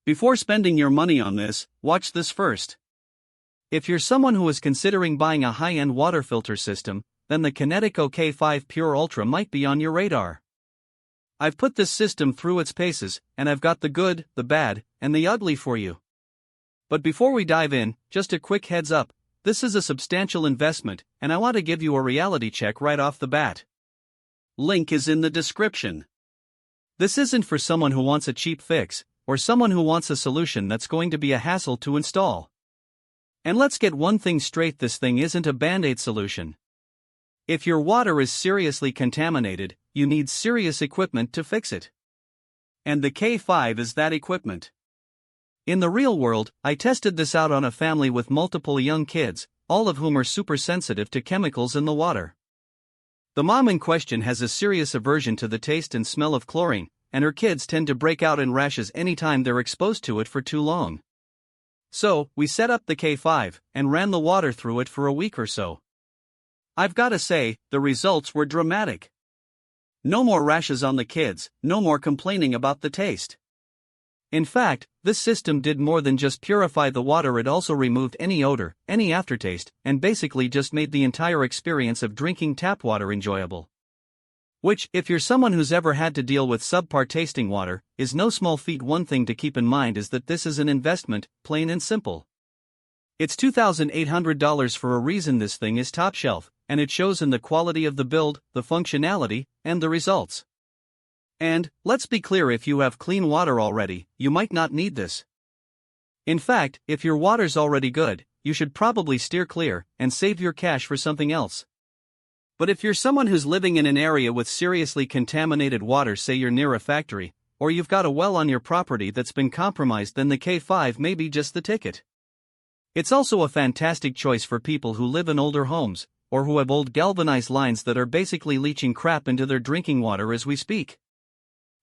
Before spending your money on this, watch this first. If you're someone who is considering buying a high-end water filter system, then the Kinetico K5 Pure Ultra might be on your radar. I've put this system through its paces, and I've got the good, the bad, and the ugly for you. But before we dive in, just a quick heads up, this is a substantial investment, and I want to give you a reality check right off the bat. Link is in the description. This isn't for someone who wants a cheap fix, or someone who wants a solution that's going to be a hassle to install. And let's get one thing straight, this thing isn't a band-aid solution. If your water is seriously contaminated, you need serious equipment to fix it. And the K5 is that equipment. In the real world, I tested this out on a family with multiple young kids, all of whom are super sensitive to chemicals in the water. The mom in question has a serious aversion to the taste and smell of chlorine, and her kids tend to break out in rashes anytime they're exposed to it for too long. So, we set up the K5, and ran the water through it for a week or so. I've gotta say, the results were dramatic. No more rashes on the kids, no more complaining about the taste. In fact, this system did more than just purify the water, it also removed any odor, any aftertaste, and basically just made the entire experience of drinking tap water enjoyable. Which, if you're someone who's ever had to deal with subpar tasting water, is no small feat. One thing to keep in mind is that this is an investment, plain and simple. It's $2,800 for a reason. This thing is top shelf, and it shows in the quality of the build, the functionality, and the results. And, let's be clear, if you have clean water already, you might not need this. In fact, if your water's already good, you should probably steer clear, and save your cash for something else. But if you're someone who's living in an area with seriously contaminated water, say you're near a factory, or you've got a well on your property that's been compromised, then the K5 may be just the ticket. It's also a fantastic choice for people who live in older homes, or who have old galvanized lines that are basically leaching crap into their drinking water as we speak.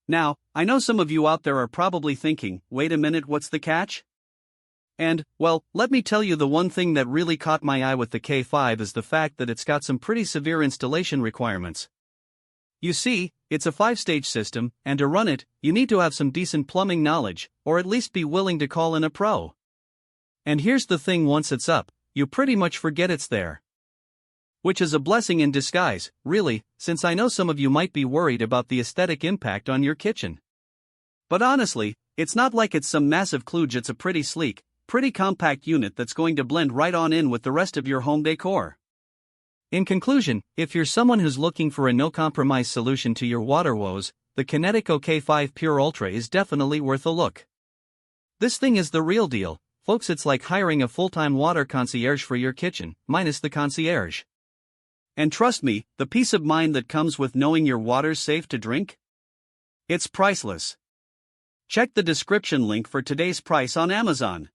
Now, I know some of you out there are probably thinking, wait a minute, what's the catch? And, well, let me tell you, the one thing that really caught my eye with the K5 is the fact that it's got some pretty severe installation requirements. You see, it's a 5-stage system, and to run it, you need to have some decent plumbing knowledge, or at least be willing to call in a pro. And here's the thing, once it's up, you pretty much forget it's there. Which is a blessing in disguise, really, since I know some of you might be worried about the aesthetic impact on your kitchen. But honestly, it's not like it's some massive kludge. It's a pretty sleek, pretty compact unit that's going to blend right on in with the rest of your home decor. In conclusion, if you're someone who's looking for a no-compromise solution to your water woes, the Kinetico K5 Pure Ultra is definitely worth a look. This thing is the real deal, folks. It's like hiring a full-time water concierge for your kitchen, minus the concierge. And trust me, the peace of mind that comes with knowing your water's safe to drink? It's priceless. Check the description link for today's price on Amazon.